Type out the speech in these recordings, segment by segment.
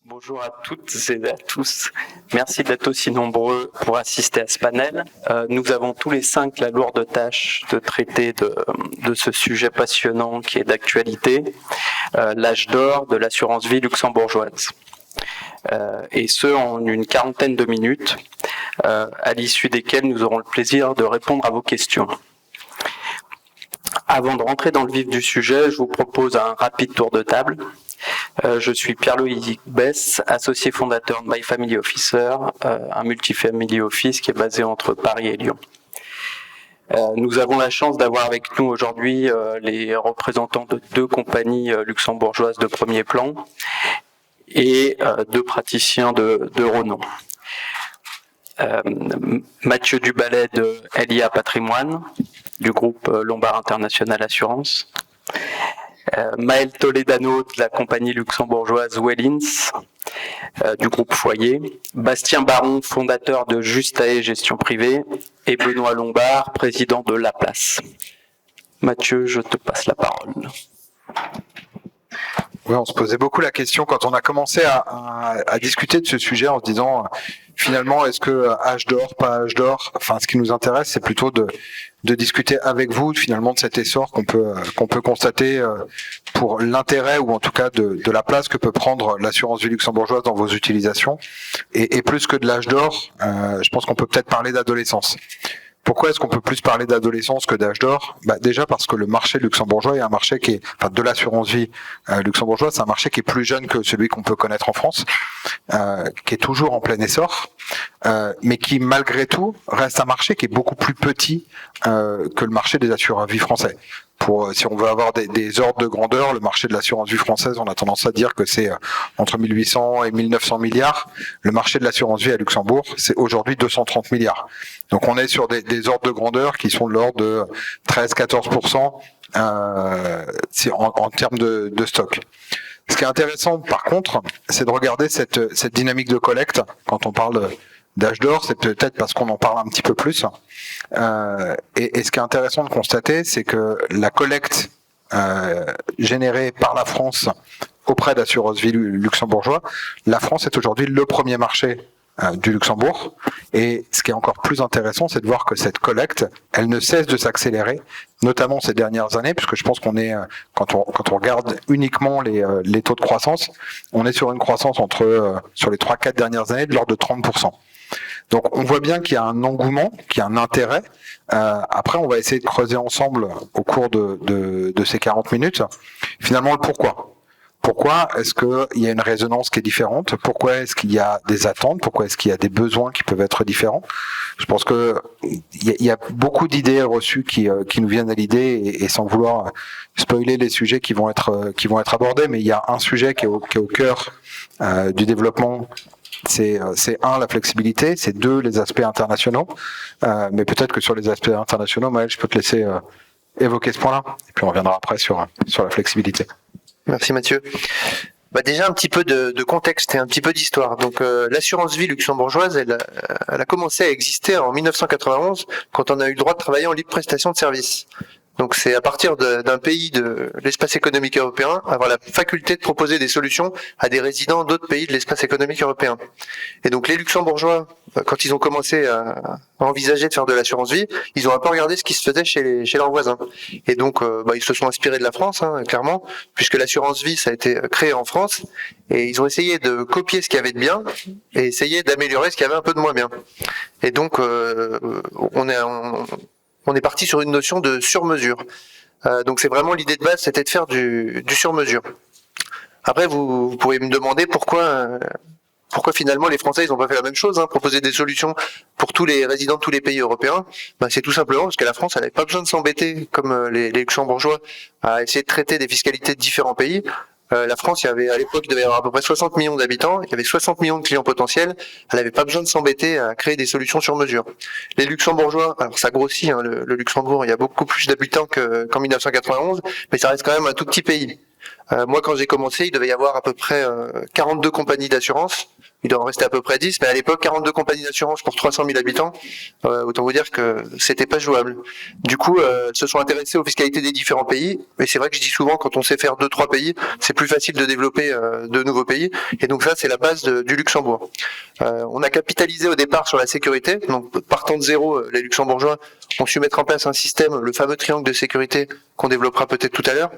Bonjour à toutes et à tous. Merci d'être aussi nombreux pour assister à ce panel. Nous avons tous les 5 la lourde tâche de traiter de ce sujet passionnant qui est d'actualité, l'âge d'or de l'assurance vie luxembourgeoise. Et ce, en une quarantaine de minutes, à l'issue desquelles nous aurons le plaisir de répondre à vos questions. Avant de rentrer dans le vif du sujet, je vous propose un rapide tour de table. Je suis Pierre-Loïc Besse, associé fondateur de My Family Officer, un multifamily office qui est basé entre Paris et Lyon. Nous avons la chance d'avoir avec nous aujourd'hui les représentants de 2 compagnies luxembourgeoises de premier plan et 2 praticiens de renom. Mathieu Duballet de LIA Patrimoine, du groupe Lombard International Assurance. Maël Toledano de la compagnie luxembourgeoise Wellins, du groupe Foyer, Bastien Baron, fondateur de Justae Gestion Privée, et Benoît Lombard, président de La Place. Mathieu, je te passe la parole. Oui, on se posait beaucoup la question quand on a commencé à discuter de ce sujet en se disant finalement est-ce que âge d'or, pas âge d'or. Enfin, ce qui nous intéresse, c'est plutôt de discuter avec vous finalement de cet essor qu'on peut constater pour l'intérêt ou en tout cas de la place que peut prendre l'assurance vie luxembourgeoise dans vos utilisations. Et plus que de l'âge d'or, je pense qu'on peut peut-être parler d'adolescence. Pourquoi est-ce qu'on peut plus parler d'adolescence que d'âge d'or ? Déjà parce que le marché luxembourgeois est un marché qui est, enfin de l'assurance vie luxembourgeoise, c'est un marché qui est plus jeune que celui qu'on peut connaître en France, qui est toujours en plein essor, mais qui malgré tout reste un marché qui est beaucoup plus petit que le marché des assureurs vie français. Si on veut avoir des ordres de grandeur, le marché de l'assurance vie française, on a tendance à dire que c'est entre 1800 et 1900 milliards. Le marché de l'assurance vie à Luxembourg, c'est aujourd'hui 230 milliards. Donc on est sur des ordres de grandeur qui sont de l'ordre de 13-14% en termes de stock. Ce qui est intéressant par contre, c'est de regarder cette dynamique de collecte. Quand on parle d'âge d'or, c'est peut-être parce qu'on en parle un petit peu plus. Et ce qui est intéressant de constater, c'est que la collecte générée par la France auprès d'assurance vie luxembourgeois, la France est aujourd'hui le premier marché du Luxembourg. Et ce qui est encore plus intéressant, c'est de voir que cette collecte, elle ne cesse de s'accélérer, notamment ces dernières années, puisque je pense qu'on est, quand on regarde uniquement les taux de croissance, on est sur une croissance sur les 3-4 dernières années de l'ordre de 30%. Donc on voit bien qu'il y a un engouement, qu'il y a un intérêt. Après, on va essayer de creuser ensemble au cours de ces 40 minutes, finalement le pourquoi. Pourquoi est-ce qu'il y a une résonance qui est différente ? Pourquoi est-ce qu'il y a des attentes ? Pourquoi est-ce qu'il y a des besoins qui peuvent être différents ? Je pense que il y a beaucoup d'idées reçues qui nous viennent à l'idée et sans vouloir spoiler les sujets qui vont être abordés, mais il y a un sujet qui est au cœur du développement. C'est 1, la flexibilité, c'est 2, les aspects internationaux. Mais peut-être que sur les aspects internationaux, Maël, je peux te laisser évoquer ce point-là, et puis on reviendra après sur la flexibilité. Merci Mathieu. Déjà un petit peu de contexte et un petit peu d'histoire. Donc l'assurance vie luxembourgeoise, elle a commencé à exister en 1991 quand on a eu le droit de travailler en libre prestation de services. Donc c'est à partir d'un pays de l'espace économique européen avoir la faculté de proposer des solutions à des résidents d'autres pays de l'espace économique européen. Et donc les Luxembourgeois, quand ils ont commencé à envisager de faire de l'assurance vie, ils ont un peu regardé ce qui se faisait chez leurs voisins. Et donc ils se sont inspirés de la France, clairement, puisque l'assurance vie ça a été créé en France, et ils ont essayé de copier ce qu'il y avait de bien et essayer d'améliorer ce qu'il y avait un peu de moins bien. Et donc on est parti sur une notion de sur-mesure. Donc c'est vraiment l'idée de base, c'était de faire du sur-mesure. Après, vous pourriez me demander pourquoi finalement les Français ils n'ont pas fait la même chose, proposer des solutions pour tous les résidents de tous les pays européens. C'est tout simplement parce que la France elle n'avait pas besoin de s'embêter comme les Luxembourgeois à essayer de traiter des fiscalités de différents pays. La France, à l'époque, il devait y avoir à peu près 60 millions d'habitants, il y avait 60 millions de clients potentiels, elle n'avait pas besoin de s'embêter à créer des solutions sur mesure. Les Luxembourgeois, alors ça grossit, le Luxembourg, il y a beaucoup plus d'habitants qu'en 1991, mais ça reste quand même un tout petit pays. Moi, quand j'ai commencé, il devait y avoir à peu près 42 compagnies d'assurance. Il doit en rester à peu près 10, mais à l'époque, 42 compagnies d'assurance pour 300 000 habitants, autant vous dire que c'était pas jouable. Du coup, elles se sont intéressées aux fiscalités des différents pays, mais c'est vrai que je dis souvent, quand on sait faire 2-3 pays, c'est plus facile de développer de nouveaux pays, et donc ça, c'est la base du Luxembourg. On a capitalisé au départ sur la sécurité, donc partant de zéro, les Luxembourgeois ont su mettre en place un système, le fameux triangle de sécurité qu'on développera peut-être tout à l'heure,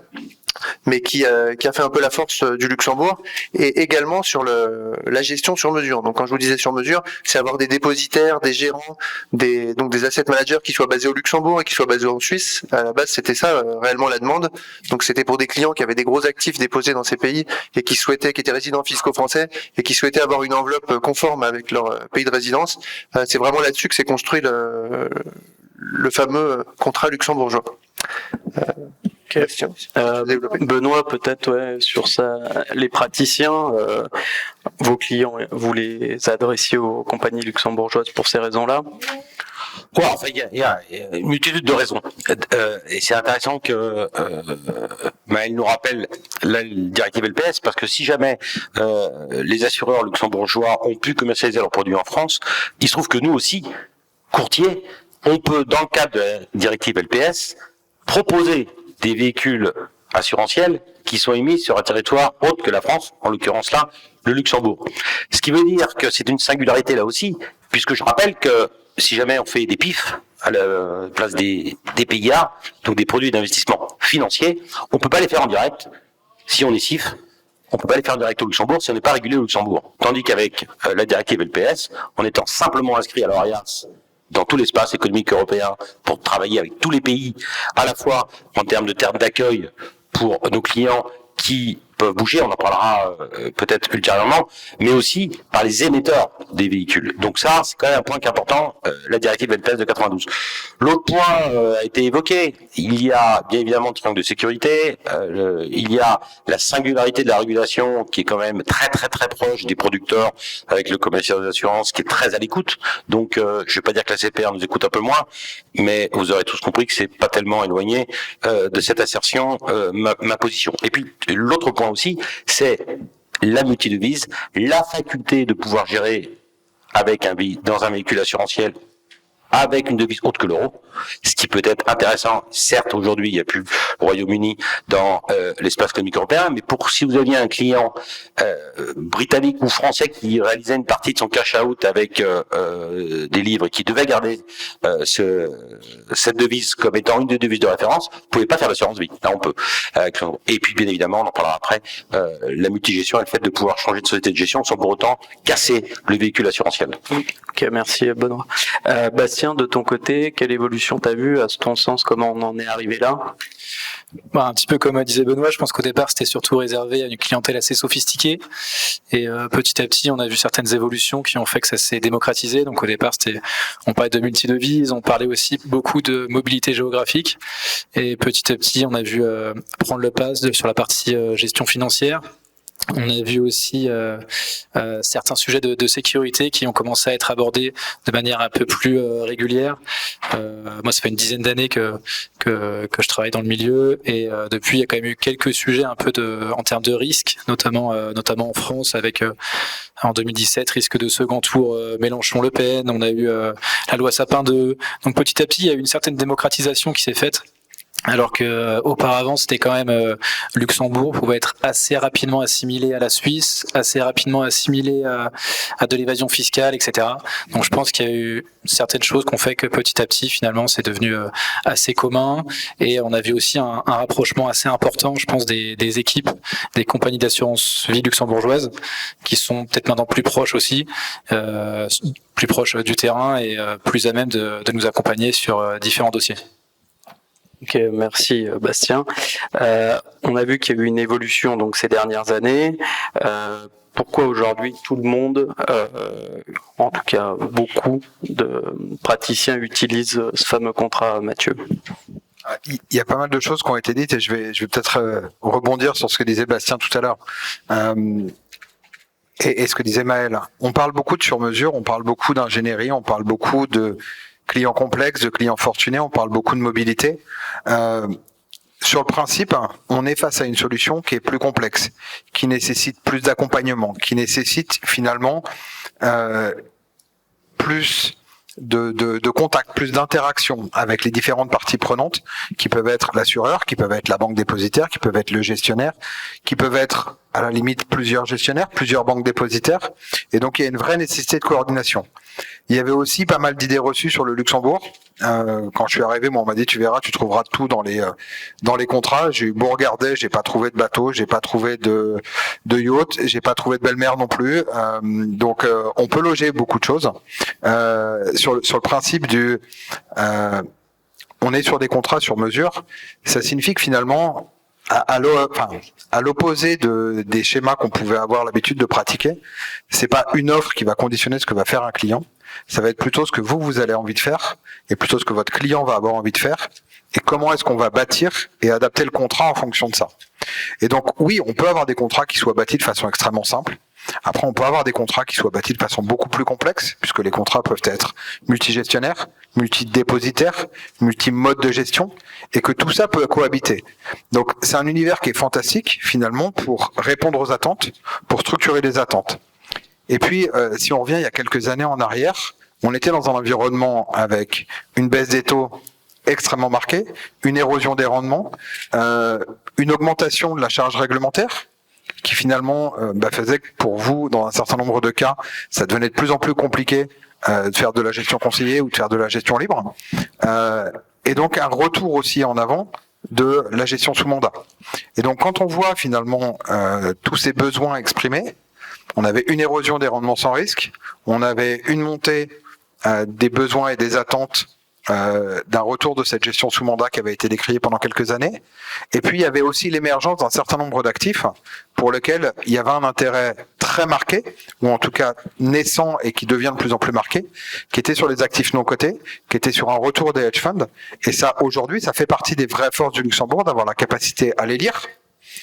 mais qui a fait un peu la force du Luxembourg, et également sur la gestion sur mesure. Donc quand je vous disais sur mesure, c'est avoir des dépositaires, des gérants, donc des asset managers qui soient basés au Luxembourg et qui soient basés en Suisse. À la base, c'était ça réellement la demande. Donc c'était pour des clients qui avaient des gros actifs déposés dans ces pays et qui étaient résidents fiscaux français et qui souhaitaient avoir une enveloppe conforme avec leur pays de résidence. C'est vraiment là-dessus que s'est construit le fameux contrat luxembourgeois. Benoît, peut-être sur les praticiens, vos clients, vous les adressiez aux compagnies luxembourgeoises pour ces raisons-là? Ouais, enfin, il y a une multitude de raisons. Et c'est intéressant que Maël nous rappelle la directive LPS, parce que si jamais les assureurs luxembourgeois ont pu commercialiser leurs produits en France, il se trouve que nous aussi, courtiers, on peut, dans le cadre de la directive LPS, proposer des véhicules assurantiels qui sont émis sur un territoire autre que la France, en l'occurrence là, le Luxembourg. Ce qui veut dire que c'est une singularité là aussi, puisque je rappelle que si jamais on fait des PIF à la place des PIA, donc des produits d'investissement financier, on peut pas les faire en direct. Si on est CIF, on peut pas les faire en direct au Luxembourg si on n'est pas régulé au Luxembourg. Tandis qu'avec la directive LPS, en étant simplement inscrit à l'ORIAS dans tout l'espace économique européen pour travailler avec tous les pays, à la fois en termes d'accueil pour nos clients qui peuvent bouger, on en parlera peut-être ultérieurement, mais aussi par les émetteurs des véhicules. Donc ça, c'est quand même un point qui est important, la directive LPS de 92. L'autre point a été évoqué, il y a bien évidemment le triangle de sécurité, il y a la singularité de la régulation qui est quand même très très très proche des producteurs avec le commercial d'assurance qui est très à l'écoute. Donc je vais pas dire que la CPR nous écoute un peu moins, mais vous aurez tous compris que c'est pas tellement éloigné de cette assertion ma position. Et puis l'autre point aussi, c'est la multidevise, la faculté de pouvoir gérer dans un véhicule assurantiel avec une devise autre que l'euro, ce qui peut être intéressant. Certes, aujourd'hui, il n'y a plus le Royaume-Uni dans l'espace économique européen, mais si vous aviez un client britannique ou français qui réalisait une partie de son cash-out avec des livres et qui devait garder cette devise comme étant une des devises de référence, vous pouvez pas faire l'assurance vie. Là, on peut. Et puis, bien évidemment, on en parlera après, la multigestion et le fait de pouvoir changer de société de gestion sans pour autant casser le véhicule assurantiel. Ok, merci Benoît. Bastien, de ton côté, quelle évolution t'as vu? À ton sens, comment on en est arrivé là? Un petit peu comme disait Benoît, je pense qu'au départ c'était surtout réservé à une clientèle assez sophistiquée, et petit à petit on a vu certaines évolutions qui ont fait que ça s'est démocratisé. Donc au départ on parlait de multidevises, on parlait aussi beaucoup de mobilité géographique, et petit à petit on a vu prendre le pas sur la partie gestion financière. On a vu aussi certains sujets de sécurité qui ont commencé à être abordés de manière un peu plus régulière. Moi, ça fait une dizaine d'années que je travaille dans le milieu, et depuis, il y a quand même eu quelques sujets un peu en termes de risque, notamment en France avec en 2017 risque de second tour Mélenchon-Le Pen. On a eu la loi Sapin 2. Donc petit à petit, il y a eu une certaine démocratisation qui s'est faite. Alors que auparavant c'était quand même Luxembourg pouvait être assez rapidement assimilé à la Suisse, assez rapidement assimilé à de l'évasion fiscale, etc. Donc je pense qu'il y a eu certaines choses qui ont fait que petit à petit finalement c'est devenu assez commun, et on a vu aussi un rapprochement assez important, je pense, des équipes des compagnies d'assurance vie luxembourgeoises qui sont peut-être maintenant plus proches aussi, plus proches du terrain et plus à même de nous accompagner sur différents dossiers. Ok, merci Bastien. On a vu qu'il y a eu une évolution donc ces dernières années. Pourquoi aujourd'hui tout le monde, en tout cas beaucoup de praticiens utilisent ce fameux contrat, Mathieu? Il y a pas mal de choses qui ont été dites, et je vais peut-être rebondir sur ce que disait Bastien tout à l'heure. Et ce que disait Maël. On parle beaucoup de sur-mesure, on parle beaucoup d'ingénierie, on parle beaucoup de clients complexes, de clients fortunés, on parle beaucoup de mobilité. sur le principe, on est face à une solution qui est plus complexe, qui nécessite plus d'accompagnement, qui nécessite finalement plus de contact, plus d'interaction avec les différentes parties prenantes, qui peuvent être l'assureur, qui peuvent être la banque dépositaire, qui peuvent être le gestionnaire, qui peuvent être à la limite plusieurs gestionnaires, plusieurs banques dépositaires. Et donc il y a une vraie nécessité de coordination. Il y avait aussi pas mal d'idées reçues sur le Luxembourg. Quand je suis arrivé, moi on m'a dit tu verras, tu trouveras tout dans les contrats. J'ai eu beau regarder, j'ai pas trouvé de bateau, j'ai pas trouvé de yacht, j'ai pas trouvé de belle-mère non plus. Donc on peut loger beaucoup de choses. Sur le principe du on est sur des contrats sur mesure, ça signifie que finalement à l'opposé des schémas qu'on pouvait avoir l'habitude de pratiquer, c'est pas une offre qui va conditionner ce que va faire un client. Ça va être plutôt ce que vous avez envie de faire et plutôt ce que votre client va avoir envie de faire et comment est-ce qu'on va bâtir et adapter le contrat en fonction de ça. Et donc oui, on peut avoir des contrats qui soient bâtis de façon extrêmement simple. Après, on peut avoir des contrats qui soient bâtis de façon beaucoup plus complexe, puisque les contrats peuvent être multigestionnaires, multidépositaires, multimodes de gestion, et que tout ça peut cohabiter. Donc, c'est un univers qui est fantastique, finalement, pour répondre aux attentes, pour structurer les attentes. Et puis, si on revient il y a quelques années en arrière, on était dans un environnement avec une baisse des taux extrêmement marquée, une érosion des rendements, une augmentation de la charge réglementaire, qui finalement faisait que pour vous, dans un certain nombre de cas, ça devenait de plus en plus compliqué de faire de la gestion conseillée ou de faire de la gestion libre. Et donc un retour aussi en avant de la gestion sous mandat. Et donc quand on voit finalement tous ces besoins exprimés, on avait une érosion des rendements sans risque, on avait une montée des besoins et des attentes d'un retour de cette gestion sous mandat qui avait été décriée pendant quelques années. Et puis il y avait aussi l'émergence d'un certain nombre d'actifs pour lesquels il y avait un intérêt très marqué, ou en tout cas naissant et qui devient de plus en plus marqué, qui était sur les actifs non cotés, qui était sur un retour des hedge funds. Et ça, aujourd'hui, ça fait partie des vraies forces du Luxembourg, d'avoir la capacité à les lire,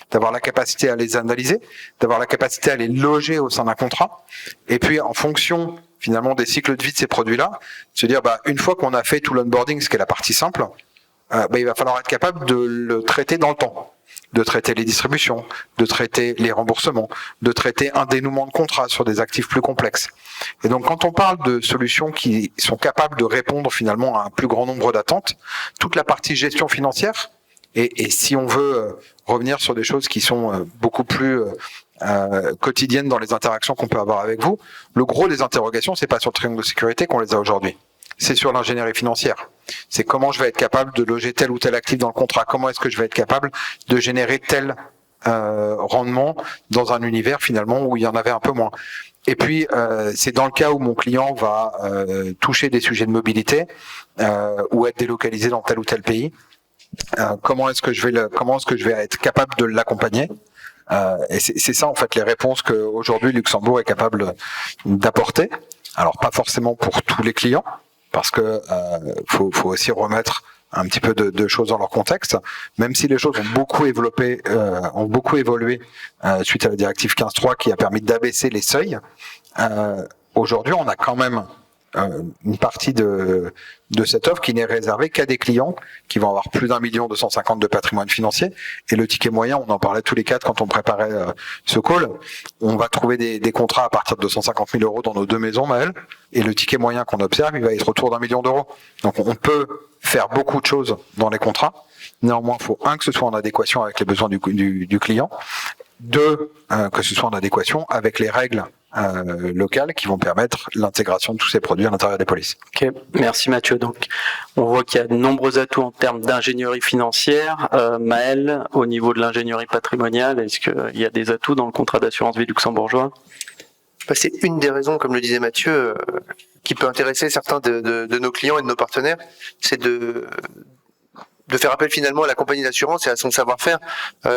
d'avoir la capacité à les analyser, d'avoir la capacité à les loger au sein d'un contrat. Et puis en fonction finalement des cycles de vie de ces produits-là, se dire une fois qu'on a fait tout l'onboarding, ce qui est la partie simple, il va falloir être capable de le traiter dans le temps, de traiter les distributions, de traiter les remboursements, de traiter un dénouement de contrat sur des actifs plus complexes. Et donc quand on parle de solutions qui sont capables de répondre finalement à un plus grand nombre d'attentes, toute la partie gestion financière, et si on veut revenir sur des choses qui sont beaucoup plus quotidiennes dans les interactions qu'on peut avoir avec vous, le gros des interrogations, c'est pas sur le triangle de sécurité qu'on les a aujourd'hui. C'est sur l'ingénierie financière. C'est comment je vais être capable de loger tel ou tel actif dans le contrat. Comment est-ce que je vais être capable de générer tel rendement dans un univers finalement où il y en avait un peu moins. Et puis, c'est dans le cas où mon client va toucher des sujets de mobilité ou être délocalisé dans tel ou tel pays. Comment est-ce que je vais être capable de l'accompagner? Et c'est ça en fait les réponses qu'aujourd'hui Luxembourg est capable d'apporter. Alors pas forcément pour tous les clients, parce que faut aussi remettre un petit peu de choses dans leur contexte. Même si les choses ont beaucoup évolué suite à la directive 15.3 qui a permis d'abaisser les seuils. Aujourd'hui, on a quand même une partie de cette offre qui n'est réservée qu'à des clients qui vont avoir plus d'1,250 million de patrimoine financier. Et le ticket moyen, on en parlait tous les quatre quand on préparait ce call, on va trouver des contrats à partir de 250 000 euros dans nos deux maisons, Maël, et le ticket moyen qu'on observe, il va être autour d'1 million d'euros. Donc on peut faire beaucoup de choses dans les contrats. Néanmoins, il faut, que ce soit en adéquation avec les besoins du client, deux, que ce soit en adéquation avec les règles locales qui vont permettre l'intégration de tous ces produits à l'intérieur des polices. Ok, merci Mathieu. Donc, on voit qu'il y a de nombreux atouts en termes d'ingénierie financière. Maël, au niveau de l'ingénierie patrimoniale, est-ce qu'il y a des atouts dans le contrat d'assurance vie luxembourgeois? C'est une des raisons, comme le disait Mathieu, qui peut intéresser certains de nos clients et de nos partenaires, c'est de faire appel finalement à la compagnie d'assurance et à son savoir-faire.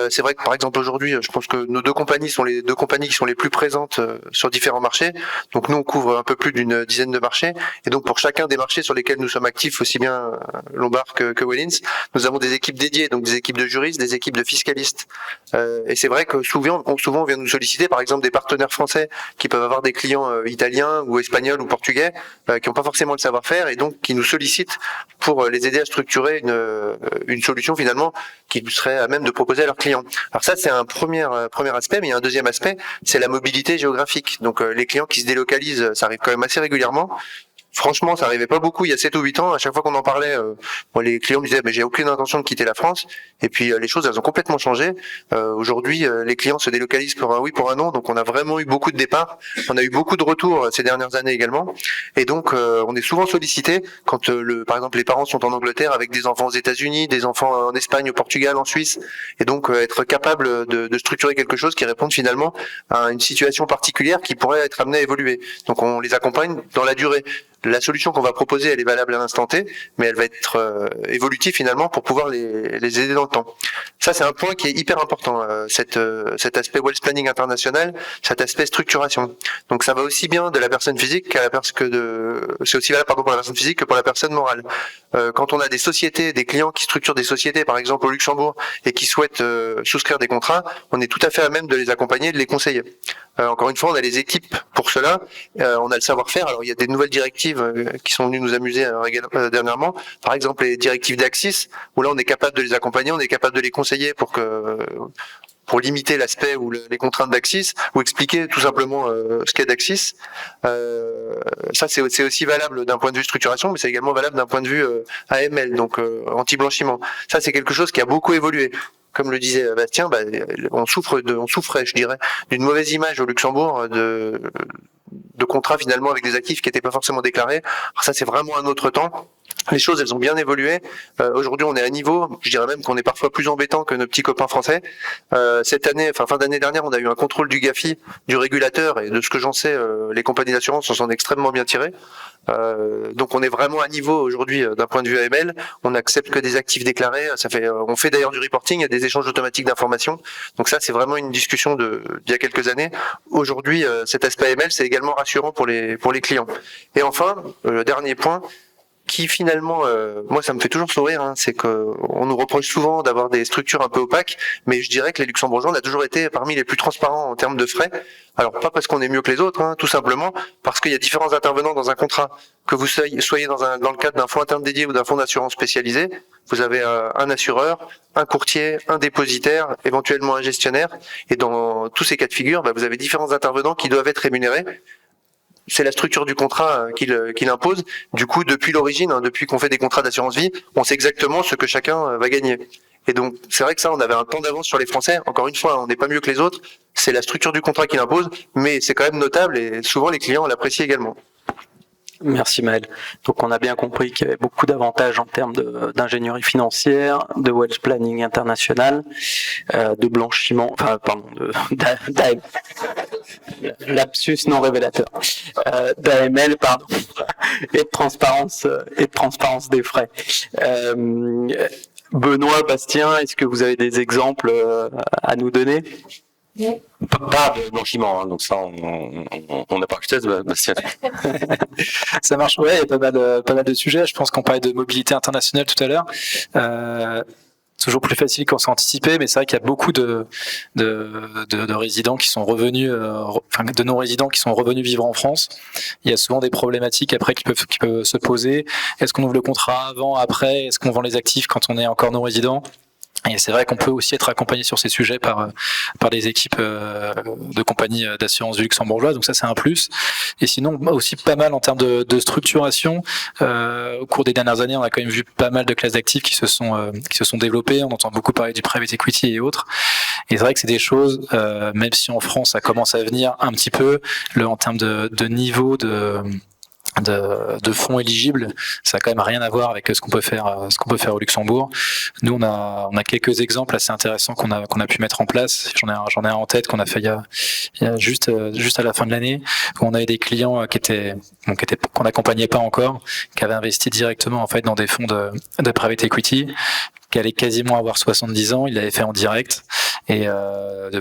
C'est vrai que par exemple aujourd'hui, je pense que nos deux compagnies sont les deux compagnies qui sont les plus présentes sur différents marchés. Donc nous on couvre un peu plus d'une dizaine de marchés et donc pour chacun des marchés sur lesquels nous sommes actifs, aussi bien Lombard que Wellins, nous avons des équipes dédiées, donc des équipes de juristes, des équipes de fiscalistes. Et c'est vrai que souvent on vient nous solliciter par exemple des partenaires français qui peuvent avoir des clients italiens ou espagnols ou portugais qui n'ont pas forcément le savoir-faire et donc qui nous sollicitent pour les aider à structurer une solution finalement qu'ils seraient à même de proposer à leurs clients. Alors ça, c'est un premier aspect, mais il y a un deuxième aspect, c'est la mobilité géographique. Donc les clients qui se délocalisent, ça arrive quand même assez régulièrement. Franchement, ça arrivait pas beaucoup il y a 7 ou 8 ans. À chaque fois qu'on en parlait, les clients me disaient mais j'ai aucune intention de quitter la France. Et puis les choses, elles ont complètement changé. Aujourd'hui, les clients se délocalisent pour un oui, pour un non. Donc on a vraiment eu beaucoup de départs. On a eu beaucoup de retours ces dernières années également. Et donc on est souvent sollicité quand par exemple les parents sont en Angleterre avec des enfants aux États-Unis, des enfants en Espagne, au Portugal, en Suisse. Et donc être capable de structurer quelque chose qui réponde finalement à une situation particulière qui pourrait être amenée à évoluer. Donc on les accompagne dans la durée. La solution qu'on va proposer, elle est valable à l'instant T, mais elle va être évolutive finalement pour pouvoir les aider dans le temps. Ça, c'est un point qui est hyper important, cet aspect wealth planning international, cet aspect structuration. Donc, ça va aussi bien de la personne physique c'est aussi valable pour la personne physique que pour la personne morale. Quand on a des sociétés, des clients qui structurent des sociétés, par exemple au Luxembourg, et qui souhaitent souscrire des contrats, on est tout à fait à même de les accompagner, de les conseiller. Encore une fois, on a les équipes pour cela, on a le savoir-faire. Alors, il y a des nouvelles directives qui sont venues nous amuser dernièrement. Par exemple, les directives d'Axis, où là, on est capable de les accompagner, on est capable de les conseiller pour limiter l'aspect ou les contraintes d'Axis, ou expliquer tout simplement ce qu'est d'Axis. Ça, c'est aussi valable d'un point de vue structuration, mais c'est également valable d'un point de vue AML, donc anti-blanchiment. Ça, c'est quelque chose qui a beaucoup évolué. Comme le disait Bastien, on souffrait, je dirais, d'une mauvaise image au Luxembourg de contrats finalement avec des actifs qui n'étaient pas forcément déclarés. Alors ça, c'est vraiment un autre temps. Les choses, elles ont bien évolué. Aujourd'hui, on est à niveau. Je dirais même qu'on est parfois plus embêtant que nos petits copains français. Cette année, fin d'année dernière, on a eu un contrôle du GAFI, du régulateur, et de ce que j'en sais, les compagnies d'assurance s'en sont extrêmement bien tirées. Donc, on est vraiment à niveau aujourd'hui d'un point de vue AML. On n'accepte que des actifs déclarés. On fait d'ailleurs du reporting, il y a des échanges automatiques d'informations. Donc ça, c'est vraiment une discussion d'il y a quelques années. Aujourd'hui, cet aspect AML, c'est également rassurant pour les clients. Et enfin, le dernier point, qui finalement, moi ça me fait toujours sourire, c'est qu'on nous reproche souvent d'avoir des structures un peu opaques, mais je dirais que les Luxembourgeois, on a toujours été parmi les plus transparents en termes de frais. Alors pas parce qu'on est mieux que les autres, tout simplement parce qu'il y a différents intervenants dans un contrat. Que vous soyez dans le cadre d'un fonds interne dédié ou d'un fonds d'assurance spécialisé, vous avez un assureur, un courtier, un dépositaire, éventuellement un gestionnaire, et dans tous ces cas de figure, vous avez différents intervenants qui doivent être rémunérés. C'est la structure du contrat qu'il impose. Du coup, depuis l'origine, depuis qu'on fait des contrats d'assurance vie, on sait exactement ce que chacun va gagner. Et donc, c'est vrai que ça, on avait un temps d'avance sur les Français. Encore une fois, on n'est pas mieux que les autres. C'est la structure du contrat qu'il impose, mais c'est quand même notable et souvent les clients l'apprécient également. Merci Maël. Donc on a bien compris qu'il y avait beaucoup d'avantages en termes d'ingénierie financière, de wealth planning international, de blanchiment, lapsus non révélateur, d'AML, pardon, et de transparence des frais. Benoît, Bastien, est-ce que vous avez des exemples à nous donner ? Pas de blanchiment, donc ça, on n'a pas acheté, Bastien. Ça marche, ouais, il y a pas mal de sujets. Je pense qu'on parlait de mobilité internationale tout à l'heure. Toujours plus facile quand c'est anticipé, mais c'est vrai qu'il y a beaucoup de résidents qui sont revenus, de non-résidents qui sont revenus vivre en France. Il y a souvent des problématiques après qui peuvent se poser. Est-ce qu'on ouvre le contrat avant, après? Est-ce qu'on vend les actifs quand on est encore non-résident? Et c'est vrai qu'on peut aussi être accompagné sur ces sujets par des équipes de compagnies d'assurance luxembourgeoises, donc ça c'est un plus. Et sinon aussi pas mal en termes de structuration. Au cours des dernières années, on a quand même vu pas mal de classes d'actifs qui se sont développées. On entend beaucoup parler du private equity et autres. Et c'est vrai que c'est des choses, même si en France ça commence à venir un petit peu, en termes de niveau de fonds éligibles, ça a quand même rien à voir avec ce qu'on peut faire au Luxembourg. Nous on a quelques exemples assez intéressants qu'on a pu mettre en place. J'en ai un en tête qu'on a fait il y a juste à la fin de l'année, où on avait des clients qu'on n'accompagnait pas encore, qui avaient investi directement en fait dans des fonds de private equity, qui allait quasiment avoir 70 ans, il l'avait fait en direct, et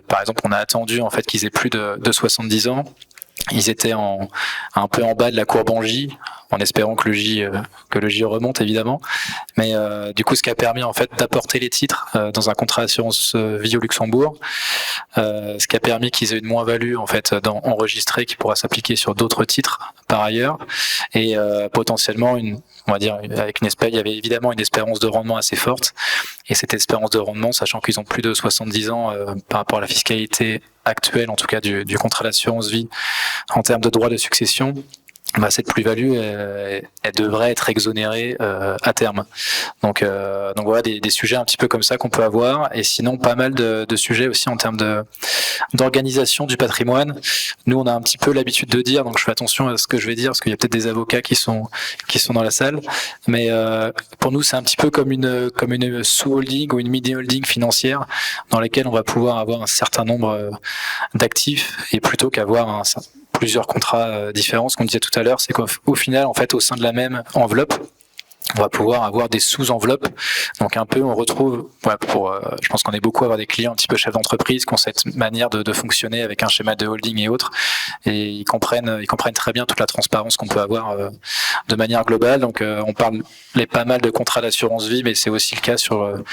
par exemple on a attendu en fait qu'ils aient plus de 70 ans. Ils étaient un peu en bas de la courbe en J, en espérant que le J remonte évidemment. Mais du coup, ce qui a permis en fait d'apporter les titres dans un contrat d'assurance vie au Luxembourg, ce qui a permis qu'ils aient une moins-value en fait enregistrée qui pourra s'appliquer sur d'autres titres par ailleurs, et potentiellement on va dire, avec il y avait évidemment une espérance de rendement assez forte. Et cette espérance de rendement, sachant qu'ils ont plus de 70 ans par rapport à la fiscalité actuelle, en tout cas du contrat d'assurance vie, en termes de droits de succession, cette plus-value, elle devrait être exonérée à terme. Donc voilà, des sujets un petit peu comme ça qu'on peut avoir. Et sinon, pas mal de sujets aussi en termes d'organisation du patrimoine. Nous, on a un petit peu l'habitude de dire, donc je fais attention à ce que je vais dire, parce qu'il y a peut-être des avocats qui sont dans la salle. Mais pour nous, c'est un petit peu comme une sous-holding ou une mini-holding financière dans laquelle on va pouvoir avoir un certain nombre d'actifs, et plutôt qu'avoir plusieurs contrats différents. Ce qu'on disait tout à l'heure, c'est qu'au final, en fait, au sein de la même enveloppe, on va pouvoir avoir des sous-enveloppes. Donc un peu, on retrouve, je pense qu'on est beaucoup à avoir des clients un petit peu chefs d'entreprise qui ont cette manière de fonctionner avec un schéma de holding et autres, et ils comprennent très bien toute la transparence qu'on peut avoir de manière globale. Donc on parle pas mal de contrats d'assurance vie, mais c'est aussi le cas sur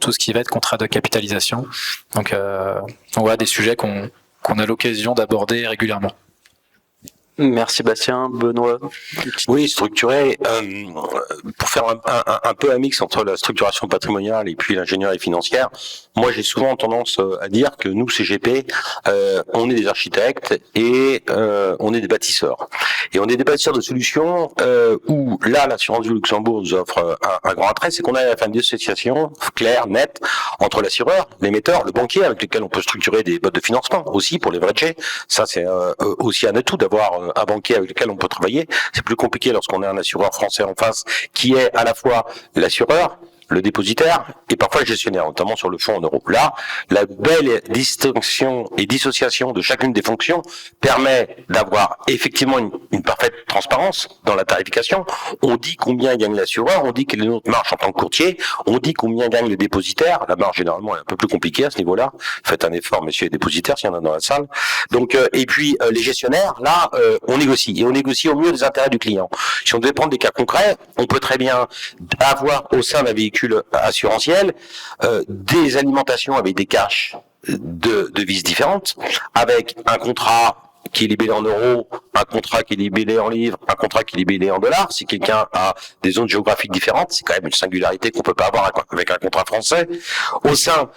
tout ce qui va être contrat de capitalisation. Donc voilà, des sujets qu'on a l'occasion d'aborder régulièrement. Merci Bastien. Benoît? Oui, structuré, pour faire un peu un mix entre la structuration patrimoniale et puis l'ingénierie financière. Moi, j'ai souvent tendance à dire que nous, CGP, on est des architectes et on est des bâtisseurs. Et on est des bâtisseurs de solutions où là, l'assurance du Luxembourg nous offre un grand attrait, c'est qu'on a une dissociation claire, nette, entre l'assureur, l'émetteur, le banquier avec lequel on peut structurer des modes de financement aussi pour les leverager. Ça, c'est aussi un atout d'avoir un banquier avec lequel on peut travailler. C'est plus compliqué lorsqu'on a un assureur français en face qui est à la fois l'assureur, le dépositaire et parfois le gestionnaire, notamment sur le fonds en euros. Là, la belle distinction et dissociation de chacune des fonctions permet d'avoir effectivement une parfaite transparence dans la tarification. On dit combien gagne l'assureur, on dit quelle est notre marge en tant que courtier, on dit combien gagne le dépositaire. La marge, généralement, est un peu plus compliquée à ce niveau-là. Faites un effort, messieurs les dépositaires, s'il y en a dans la salle. Donc, et puis, les gestionnaires, là, on négocie. Et on négocie au mieux des intérêts du client. Si on devait prendre des cas concrets, on peut très bien avoir au sein d'un véhicule assurantiel des alimentations avec des caches de devises différentes, avec un contrat qui est libellé en euros, un contrat qui est libellé en livres, un contrat qui est libellé en dollars. Si quelqu'un a des zones géographiques différentes, c'est quand même une singularité qu'on peut pas avoir avec un contrat français. Au sein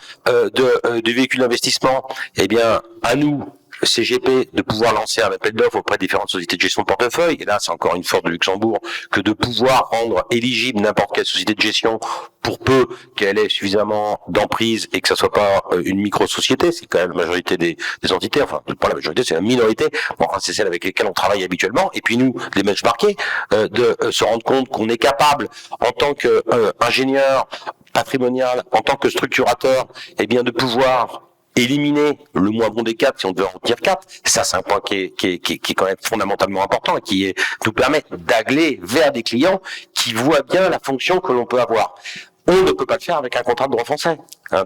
du véhicule d'investissement, eh bien, à nous, CGP, de pouvoir lancer un appel d'offres auprès de différentes sociétés de gestion de portefeuille. Et là, c'est encore une force de Luxembourg que de pouvoir rendre éligible n'importe quelle société de gestion pour peu qu'elle ait suffisamment d'emprise et que ça soit pas une micro-société. C'est quand même la majorité des entités. Enfin, pas la majorité, c'est la minorité. Bon, enfin, c'est celle avec lesquelles on travaille habituellement. Et puis nous, les benchmarkers, de se rendre compte qu'on est capable, en tant que ingénieur patrimonial, en tant que structurateur, eh bien, de pouvoir éliminer le moins bon des quatre, si on devait en dire 4, ça c'est un point qui est quand même fondamentalement important et qui nous permet d'agler vers des clients qui voient bien la fonction que l'on peut avoir. On ne peut pas le faire avec un contrat de droit français.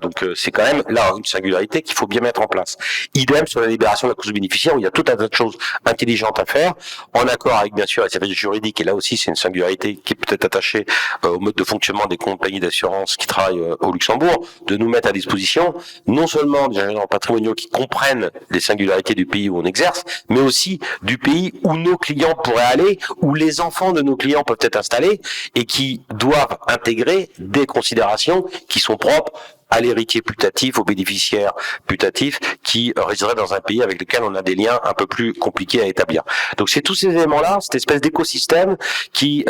Donc c'est quand même là une singularité qu'il faut bien mettre en place. Idem sur la libération de la cause bénéficiaire où il y a tout un tas de choses intelligentes à faire, en accord avec bien sûr les services juridiques, et là aussi c'est une singularité qui est peut-être attachée au mode de fonctionnement des compagnies d'assurance qui travaillent au Luxembourg, de nous mettre à disposition non seulement des ingénieurs patrimoniaux qui comprennent les singularités du pays où on exerce, mais aussi du pays où nos clients pourraient aller, où les enfants de nos clients peuvent être installés et qui doivent intégrer des considérations qui sont propres à l'héritier putatif, aux bénéficiaires putatifs qui résideraient dans un pays avec lequel on a des liens un peu plus compliqués à établir. Donc c'est tous ces éléments-là, cette espèce d'écosystème qui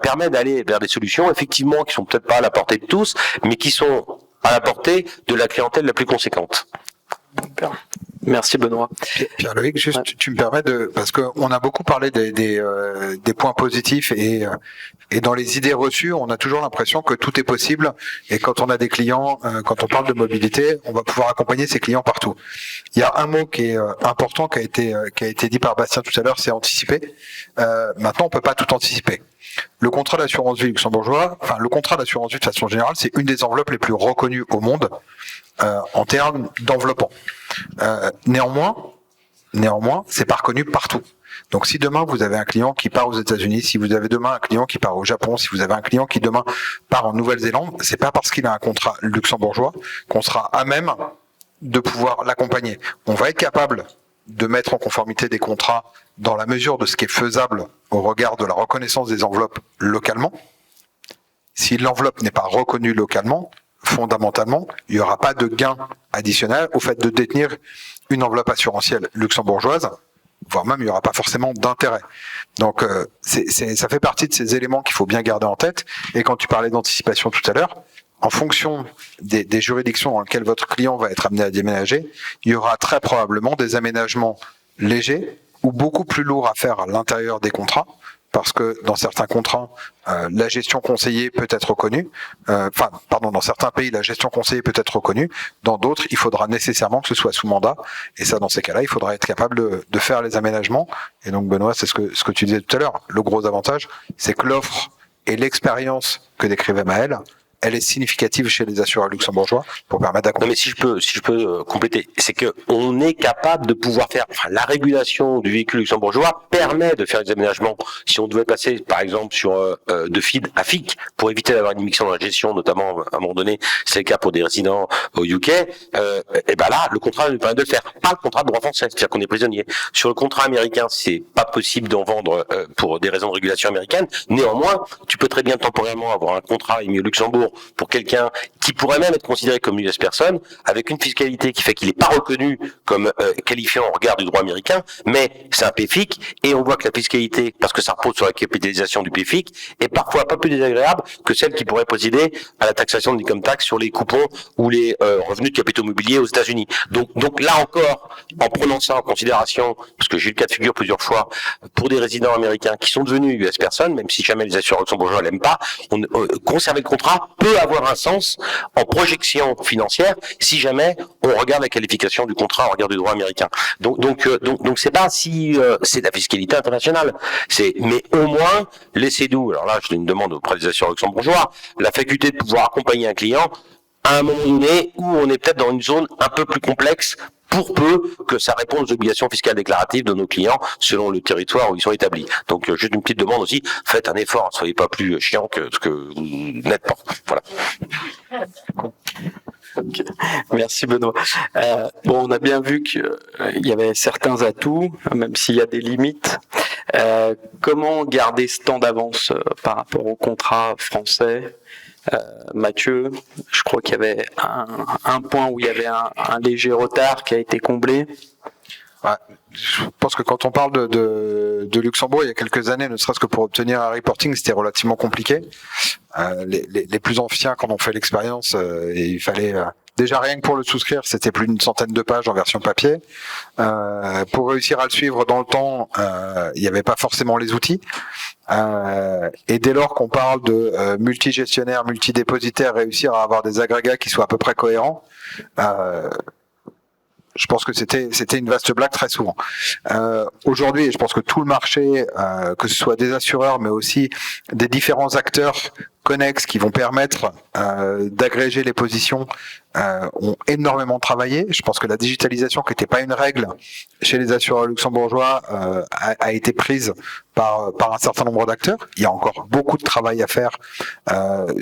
permet d'aller vers des solutions, effectivement, qui sont peut-être pas à la portée de tous, mais qui sont à la portée de la clientèle la plus conséquente. Merci Benoît. Pierre-Loïc, juste, tu me permets parce qu'on a beaucoup parlé des points positifs et dans les idées reçues, on a toujours l'impression que tout est possible et quand on a des clients, quand on parle de mobilité, on va pouvoir accompagner ses clients partout. Il y a un mot qui est important qui a été dit par Bastien tout à l'heure, c'est anticiper. Maintenant, on peut pas tout anticiper. Le contrat d'assurance vie luxembourgeois, enfin le contrat d'assurance vie de façon générale, c'est une des enveloppes les plus reconnues au monde en termes d'enveloppement. Néanmoins, c'est pas reconnu partout. Donc si demain vous avez un client qui part aux États-Unis, si vous avez demain un client qui part au Japon, si vous avez un client qui demain part en Nouvelle-Zélande, c'est pas parce qu'il a un contrat luxembourgeois qu'on sera à même de pouvoir l'accompagner. On va être capable de mettre en conformité des contrats dans la mesure de ce qui est faisable au regard de la reconnaissance des enveloppes localement. Si l'enveloppe n'est pas reconnue localement, fondamentalement, il n'y aura pas de gain additionnel au fait de détenir une enveloppe assurantielle luxembourgeoise, voire même il n'y aura pas forcément d'intérêt. Donc ça fait partie de ces éléments qu'il faut bien garder en tête. Et quand tu parlais d'anticipation tout à l'heure, en fonction des juridictions dans lesquelles votre client va être amené à déménager, il y aura très probablement des aménagements légers ou beaucoup plus lourds à faire à l'intérieur des contrats, parce que dans certains contrats, la gestion conseillée peut être reconnue. Dans certains pays, la gestion conseillée peut être reconnue. Dans d'autres, il faudra nécessairement que ce soit sous mandat. Et ça, dans ces cas-là, il faudra être capable de faire les aménagements. Et donc, Benoît, c'est ce que tu disais tout à l'heure. Le gros avantage, c'est que l'offre et l'expérience que décrivait Maël, elle est significative chez les assureurs luxembourgeois pour permettre d'accompagner. Non, mais si je peux compléter, c'est que on est capable de pouvoir faire, la régulation du véhicule luxembourgeois permet de faire des aménagements. Si on devait passer, par exemple, sur de FID à FIC pour éviter d'avoir une immixtion dans la gestion, notamment à un moment donné, c'est le cas pour des résidents au UK, et ben là, le contrat nous permet de le faire. Pas le contrat de droit français, c'est-à-dire qu'on est prisonnier. Sur le contrat américain, c'est pas possible d'en vendre pour des raisons de régulation américaine. Néanmoins, tu peux très bien temporairement avoir un contrat émis au Luxembourg pour quelqu'un qui pourrait même être considéré comme une US personne, avec une fiscalité qui fait qu'il n'est pas reconnu comme qualifiant au regard du droit américain, mais c'est un PFIC, et on voit que la fiscalité, parce que ça repose sur la capitalisation du PFIC, est parfois pas plus désagréable que celle qui pourrait présider à la taxation de l'income tax sur les coupons ou les revenus de capitaux mobiliers aux États-Unis. Donc là encore, en prenant ça en considération, parce que j'ai eu le cas de figure plusieurs fois, pour des résidents américains qui sont devenus US personnes, même si jamais les assureurs luxembourgeois l'aiment pas, conserver le contrat peut avoir un sens en projection financière si jamais on regarde la qualification du contrat au regard du droit américain. Donc c'est pas si c'est de la fiscalité internationale, mais au moins laissez-nous, alors là je une demande auprès des assureurs luxembourgeois, la faculté de pouvoir accompagner un client à un moment donné où on est peut-être dans une zone un peu plus complexe, pour peu que ça réponde aux obligations fiscales déclaratives de nos clients selon le territoire où ils sont établis. Donc juste une petite demande aussi, faites un effort, ne soyez pas plus chiant que ce que vous n'êtes pas. Voilà. Okay. Merci Benoît. On a bien vu qu'il y avait certains atouts, même s'il y a des limites. Comment garder ce temps d'avance par rapport au contrat français? Mathieu, je crois qu'il y avait un point où il y avait un léger retard qui a été comblé. Ouais, je pense que quand on parle de Luxembourg, il y a quelques années, ne serait-ce que pour obtenir un reporting, c'était relativement compliqué. Les plus anciens, quand on fait l'expérience, il fallait déjà rien que pour le souscrire, c'était plus d'une centaine de pages en version papier. Pour réussir à le suivre dans le temps, il n'y avait pas forcément les outils. Et dès lors qu'on parle de multi-gestionnaire, multi-dépositaire, réussir à avoir des agrégats qui soient à peu près cohérents, je pense que c'était une vaste blague très souvent. Aujourd'hui, et je pense que tout le marché, que ce soit des assureurs, mais aussi des différents acteurs connexes qui vont permettre d'agréger les positions, ont énormément travaillé. Je pense que la digitalisation, qui n'était pas une règle chez les assureurs luxembourgeois, a été prise par un certain nombre d'acteurs. Il y a encore beaucoup de travail à faire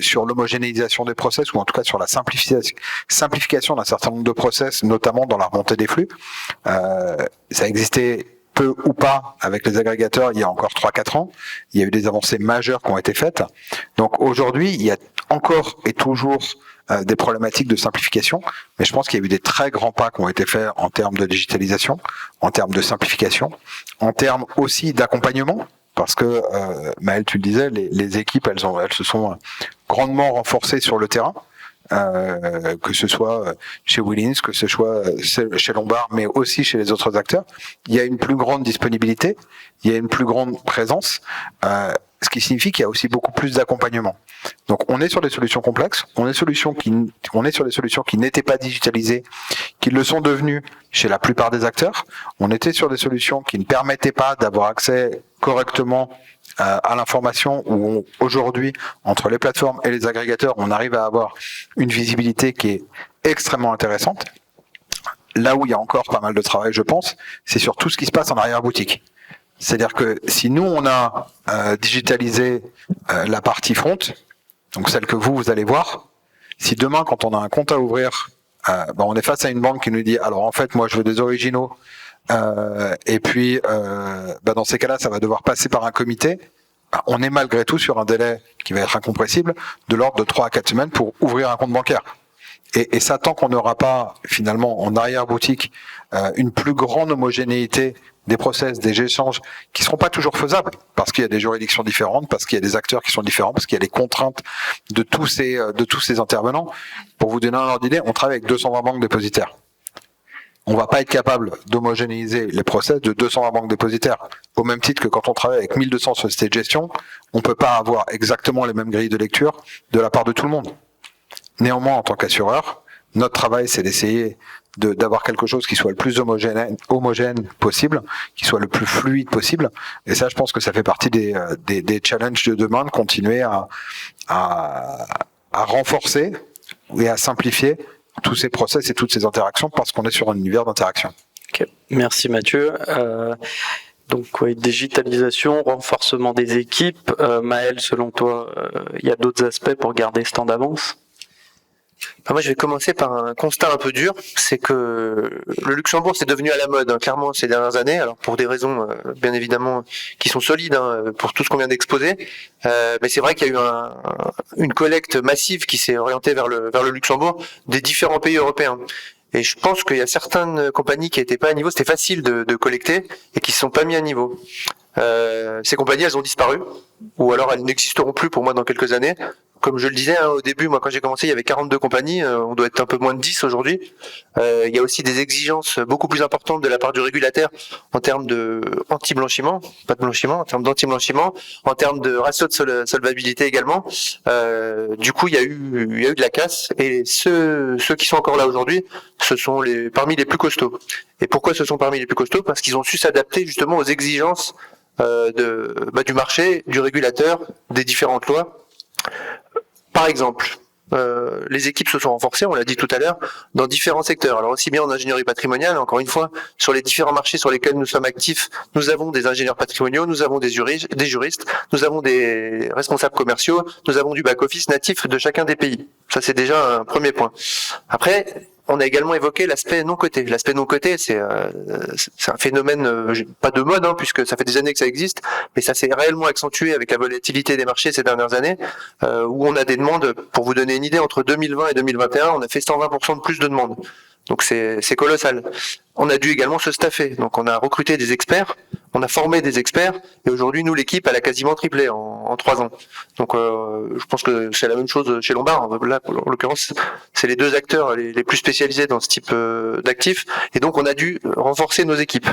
sur l'homogénéisation des process, ou en tout cas sur la simplification d'un certain nombre de process, notamment dans la remontée des flux. Ça existait peu ou pas avec les agrégateurs il y a encore 3-4 ans. Il y a eu des avancées majeures qui ont été faites. Donc aujourd'hui, il y a encore et toujours des problématiques de simplification, mais je pense qu'il y a eu des très grands pas qui ont été faits en termes de digitalisation, en termes de simplification, en termes aussi d'accompagnement, parce que Maël, tu le disais, les équipes, elles se sont grandement renforcées sur le terrain. Que ce soit chez Willins, que ce soit chez Lombard, mais aussi chez les autres acteurs, il y a une plus grande disponibilité, il y a une plus grande présence, ce qui signifie qu'il y a aussi beaucoup plus d'accompagnement. Donc on est sur des solutions complexes, on est sur des solutions qui n'étaient pas digitalisées, qui le sont devenues chez la plupart des acteurs. On était sur des solutions qui ne permettaient pas d'avoir accès correctement à l'information, où aujourd'hui, entre les plateformes et les agrégateurs, on arrive à avoir une visibilité qui est extrêmement intéressante. Là où il y a encore pas mal de travail, je pense, c'est sur tout ce qui se passe en arrière-boutique. C'est-à-dire que si nous, on a digitalisé la partie front, donc celle que vous allez voir, si demain, quand on a un compte à ouvrir, on est face à une banque qui nous dit « Alors en fait, moi, je veux des originaux, Et puis, dans ces cas-là, ça va devoir passer par un comité. On est malgré tout sur un délai qui va être incompressible de l'ordre de 3 à 4 semaines pour ouvrir un compte bancaire. Et ça, tant qu'on n'aura pas, finalement, en arrière-boutique, une plus grande homogénéité des process, des échanges, qui seront pas toujours faisables, parce qu'il y a des juridictions différentes, parce qu'il y a des acteurs qui sont différents, parce qu'il y a les contraintes de tous ces intervenants. Pour vous donner un ordre d'idée, on travaille avec 220 banques dépositaires. On va pas être capable d'homogénéiser les process de 220 banques dépositaires. Au même titre que quand on travaille avec 1200 sociétés de gestion, on peut pas avoir exactement les mêmes grilles de lecture de la part de tout le monde. Néanmoins, en tant qu'assureur, notre travail, c'est d'essayer d'avoir quelque chose qui soit le plus homogène possible, qui soit le plus fluide possible. Et ça, je pense que ça fait partie des challenges de demain, de continuer à renforcer et à simplifier tous ces process et toutes ces interactions, parce qu'on est sur un univers d'interaction. Ok. Merci Mathieu. Donc oui, digitalisation, renforcement des équipes. Maël, selon toi, il y a d'autres aspects pour garder ce temps d'avance? Moi, je vais commencer par un constat un peu dur, c'est que le Luxembourg, c'est devenu à la mode, clairement, ces dernières années, alors pour des raisons, bien évidemment, qui sont solides, pour tout ce qu'on vient d'exposer, mais c'est vrai qu'il y a eu une collecte massive qui s'est orientée vers le Luxembourg des différents pays européens. Et je pense qu'il y a certaines compagnies qui n'étaient pas à niveau, c'était facile de collecter, et qui ne se sont pas mis à niveau. Ces compagnies, elles ont disparu, ou alors elles n'existeront plus pour moi dans quelques années. Comme je le disais au début, moi quand j'ai commencé, il y avait 42 compagnies, on doit être un peu moins de 10 aujourd'hui. Il y a aussi des exigences beaucoup plus importantes de la part du régulateur en termes de anti-blanchiment, pas de blanchiment, en termes d'anti-blanchiment, en termes de ratio de solvabilité également. Du coup, il y a eu de la casse, et ceux qui sont encore là aujourd'hui, ce sont parmi les plus costauds. Et pourquoi ce sont parmi les plus costauds? Parce qu'ils ont su s'adapter justement aux exigences du marché, du régulateur, des différentes lois. Par exemple, les équipes se sont renforcées, on l'a dit tout à l'heure, dans différents secteurs. Alors aussi bien en ingénierie patrimoniale, encore une fois, sur les différents marchés sur lesquels nous sommes actifs, nous avons des ingénieurs patrimoniaux, nous avons des juristes, nous avons des responsables commerciaux, nous avons du back-office natif de chacun des pays. Ça, c'est déjà un premier point. Après, on a également évoqué l'aspect non coté. L'aspect non coté, c'est un phénomène pas de mode, puisque ça fait des années que ça existe, mais ça s'est réellement accentué avec la volatilité des marchés ces dernières années, où on a des demandes. Pour vous donner une idée, entre 2020 et 2021, on a fait 120% de plus de demandes. Donc c'est colossal. On a dû également se staffer. Donc on a recruté des experts, on a formé des experts, et aujourd'hui, nous, l'équipe, elle a quasiment triplé en 3 ans. Donc je pense que c'est la même chose chez Lombard. Là, en l'occurrence, c'est les 2 acteurs les plus spécialisés dans ce type d'actifs. Et donc on a dû renforcer nos équipes.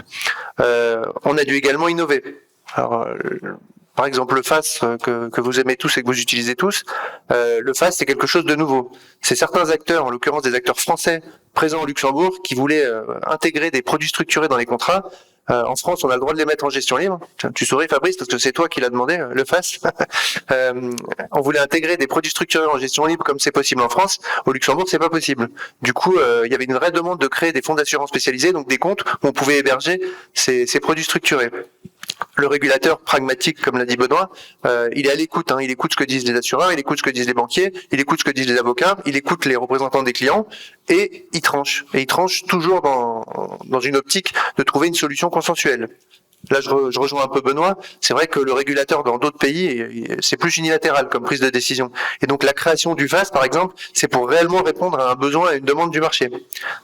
On a dû également innover. Alors, par exemple, le FAS que vous aimez tous et que vous utilisez tous, le FAS, c'est quelque chose de nouveau. C'est certains acteurs, en l'occurrence des acteurs français présents au Luxembourg, qui voulaient intégrer des produits structurés dans les contrats. En France, on a le droit de les mettre en gestion libre. Tu souris, Fabrice, parce que c'est toi qui l'as demandé, le FAS. On voulait intégrer des produits structurés en gestion libre comme c'est possible en France. Au Luxembourg, c'est pas possible. Du coup, il y avait une vraie demande de créer des fonds d'assurance spécialisés, donc des comptes où on pouvait héberger ces produits structurés. Le régulateur pragmatique, comme l'a dit Benoît, il est à l'écoute. Il écoute ce que disent les assureurs, il écoute ce que disent les banquiers, il écoute ce que disent les avocats, il écoute les représentants des clients, et il tranche. Et il tranche toujours dans une optique de trouver une solution consensuelle. Là, je rejoins un peu Benoît. C'est vrai que le régulateur dans d'autres pays, c'est plus unilatéral comme prise de décision. Et donc la création du FAS, par exemple, c'est pour réellement répondre à un besoin et à une demande du marché.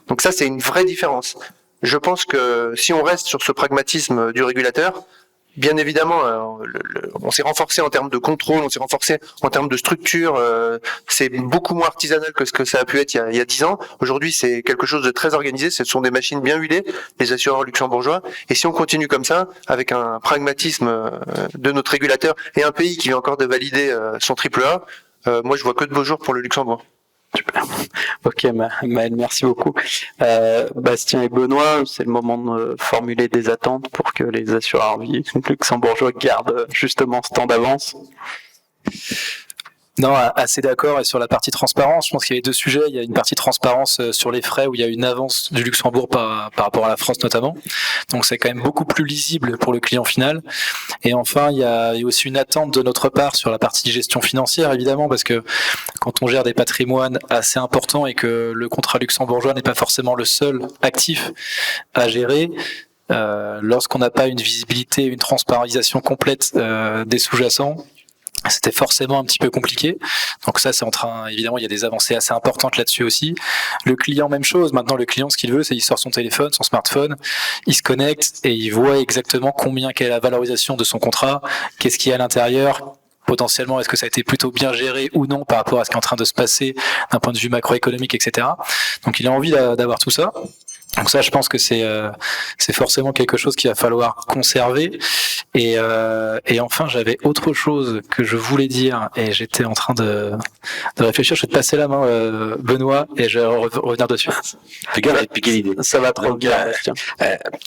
Donc ça, c'est une vraie différence. Je pense que si on reste sur ce pragmatisme du régulateur, bien évidemment, on s'est renforcé en termes de contrôle, on s'est renforcé en termes de structure. C'est beaucoup moins artisanal que ce que ça a pu être il y a 10 ans. Aujourd'hui, c'est quelque chose de très organisé. Ce sont des machines bien huilées, les assureurs luxembourgeois. Et si on continue comme ça, avec un pragmatisme de notre régulateur et un pays qui vient encore de valider son AAA, moi, je vois que de beaux jours pour le Luxembourg. Super. Ok, Maël, merci beaucoup. Bastien et Benoît, c'est le moment de formuler des attentes pour que les assureurs vie luxembourgeois gardent justement ce temps d'avance. Non, assez d'accord. Et sur la partie transparence, je pense qu'il y a 2 sujets. Il y a une partie transparence sur les frais où il y a une avance du Luxembourg par rapport à la France notamment. Donc c'est quand même beaucoup plus lisible pour le client final. Et enfin, il y a aussi une attente de notre part sur la partie gestion financière, évidemment, parce que quand on gère des patrimoines assez importants et que le contrat luxembourgeois n'est pas forcément le seul actif à gérer, lorsqu'on n'a pas une visibilité, une transparentisation complète des sous-jacents, c'était forcément un petit peu compliqué. Donc ça, c'est en train, évidemment, il y a des avancées assez importantes là-dessus aussi. Le client, même chose. Maintenant, le client, ce qu'il veut, c'est il sort son téléphone, son smartphone, il se connecte et il voit exactement quelle est la valorisation de son contrat, qu'est-ce qu'il y a à l'intérieur. Potentiellement, est-ce que ça a été plutôt bien géré ou non par rapport à ce qui est en train de se passer d'un point de vue macroéconomique, etc. Donc il a envie d'avoir tout ça. Donc ça, je pense que c'est forcément quelque chose qu'il va falloir conserver. Et enfin, j'avais autre chose que je voulais dire et j'étais en train de réfléchir. Je vais te passer la main, Benoît, et je vais revenir dessus. Fais gaffe à te piquer l'idée. Ça va trop bien.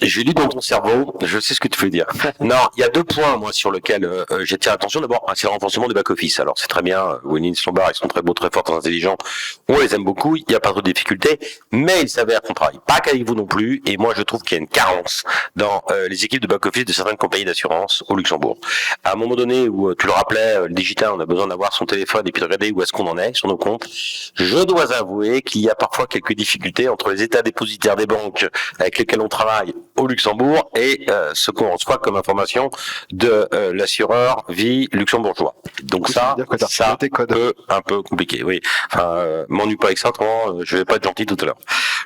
J'ai lu dans ton cerveau, je sais ce que tu veux dire. Non, il y a 2 points, moi, sur lesquels j'attire l'attention. D'abord, c'est le renforcement du back-office. Alors, c'est très bien, Winnie, Lombard, ils sont très beaux, très forts, très intelligents. On les aime beaucoup, il n'y a pas trop de difficultés, mais il s'avère qu'on travaille pas qu'avec vous non plus, et moi, je trouve qu'il y a une carence dans les équipes de back-office de certaines compagnies d'assurance au Luxembourg. À un moment donné où, tu le rappelais, le digital, on a besoin d'avoir son téléphone et puis de regarder où est-ce qu'on en est sur nos comptes. Je dois avouer qu'il y a parfois quelques difficultés entre les états dépositaires des banques avec lesquels on travaille au Luxembourg et ce qu'on reçoit comme information de l'assureur vie luxembourgeois. Donc ça peut un peu compliqué, oui. Enfin, m'ennuie pas avec ça, autrement je vais pas être gentil tout à l'heure.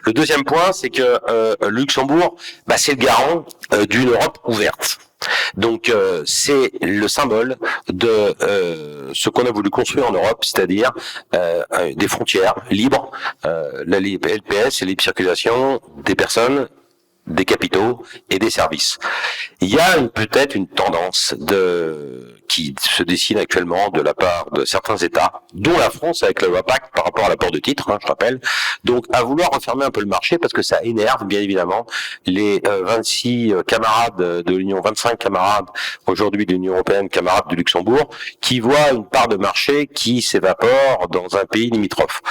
Le deuxième point, c'est que Luxembourg, c'est le garant d'une Europe ouverte. Donc c'est le symbole de ce qu'on a voulu construire en Europe, c'est-à-dire des frontières libres, la LPS et libre circulation des personnes, des capitaux et des services. Il y a peut-être une tendance qui se dessine actuellement de la part de certains États, dont la France avec la loi Pacte par rapport à l'apport de titres, je rappelle, donc à vouloir refermer un peu le marché parce que ça énerve bien évidemment les 26 camarades de l'Union, 25 camarades aujourd'hui de l'Union européenne, camarades du Luxembourg, qui voient une part de marché qui s'évapore dans un pays limitrophe.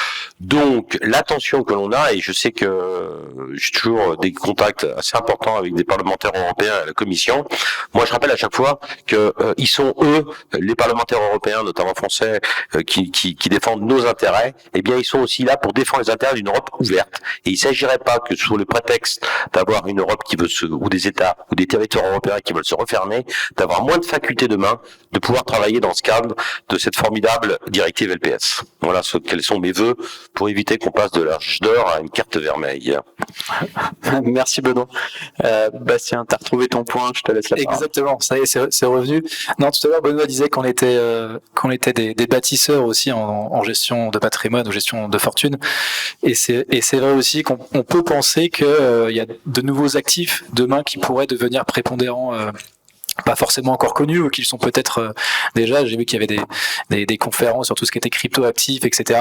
Donc l'attention que l'on a, et je sais que j'ai toujours des contacts assez importants avec des parlementaires européens à la Commission, moi je rappelle à chaque fois que ils sont eux, les parlementaires européens, notamment français, qui défendent nos intérêts, eh bien ils sont aussi là pour défendre les intérêts d'une Europe ouverte. Et il ne s'agirait pas que sous le prétexte d'avoir une Europe qui veut ou des États ou des territoires européens qui veulent se refermer, d'avoir moins de facultés demain de pouvoir travailler dans ce cadre de cette formidable directive LPS. Voilà quels sont mes vœux pour éviter qu'on passe de l'âge d'or à une carte vermeille. Merci Benoît. Bastien, t'as retrouvé ton point, je te laisse la parole. Exactement, ça y est, c'est revenu. Non, tout à l'heure, Benoît disait qu'on était des bâtisseurs aussi en gestion de patrimoine ou gestion de fortune. Et c'est vrai aussi qu'on peut penser qu'il y a de nouveaux actifs demain qui pourraient devenir prépondérants, pas forcément encore connus, ou qu'ils sont peut-être déjà. J'ai vu qu'il y avait des conférences sur tout ce qui était crypto-actifs, etc.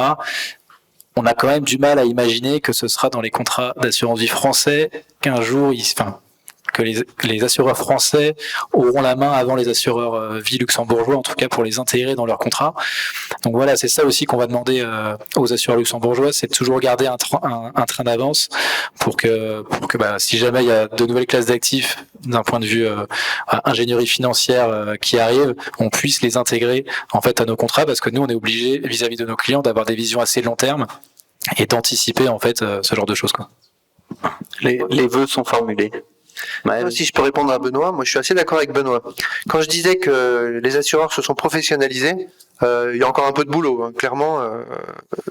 On a quand même du mal à imaginer que ce sera dans les contrats d'assurance vie français qu'un jour, que les assureurs français auront la main avant les assureurs vie luxembourgeois, en tout cas pour les intégrer dans leur contrat. Donc voilà, c'est ça aussi qu'on va demander aux assureurs luxembourgeois, c'est de toujours garder un train d'avance pour que si jamais il y a de nouvelles classes d'actifs d'un point de vue ingénierie financière qui arrivent, on puisse les intégrer en fait à nos contrats, parce que nous on est obligé vis-à-vis de nos clients d'avoir des visions assez long terme et d'anticiper en fait ce genre de choses, quoi. Les vœux sont formulés. Si je peux répondre à Benoît, moi je suis assez d'accord avec Benoît. Quand je disais que les assureurs se sont professionnalisés, il y a encore un peu de boulot. Hein. Clairement,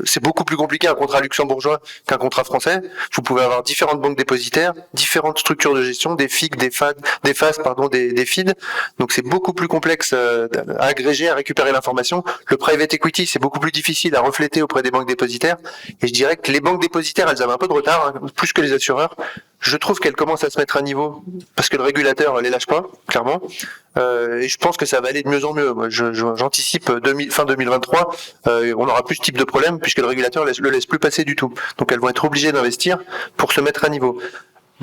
c'est beaucoup plus compliqué un contrat luxembourgeois qu'un contrat français. Vous pouvez avoir différentes banques dépositaires, différentes structures de gestion, des FIC, des FAS, des FID. Donc c'est beaucoup plus complexe à agréger, à récupérer l'information. Le private equity, c'est beaucoup plus difficile à refléter auprès des banques dépositaires. Et je dirais que les banques dépositaires, elles avaient un peu de retard, hein, plus que les assureurs. Je trouve qu'elles commencent à se mettre à niveau parce que le régulateur les lâche pas, clairement. Et je pense que ça va aller de mieux en mieux. Moi, j'anticipe fin 2023, on n'aura plus ce type de problème puisque le régulateur le laisse plus passer du tout. Donc elles vont être obligées d'investir pour se mettre à niveau.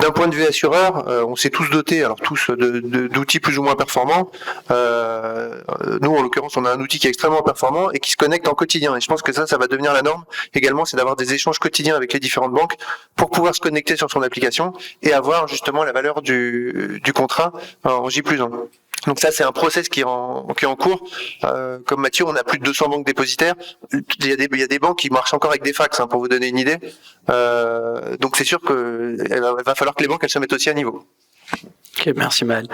D'un point de vue assureur, on s'est tous dotés, alors tous d'outils plus ou moins performants. Nous, en l'occurrence, on a un outil qui est extrêmement performant et qui se connecte en quotidien. Et je pense que ça va devenir la norme également, c'est d'avoir des échanges quotidiens avec les différentes banques pour pouvoir se connecter sur son application et avoir justement la valeur du contrat en J+1. Donc ça, c'est un process qui est en cours. Comme Mathieu, on a plus de 200 banques dépositaires. Il y a des banques qui marchent encore avec des fax, hein, pour vous donner une idée. Donc c'est sûr que va falloir que les banques elles se mettent aussi à niveau. Ok, merci Maël.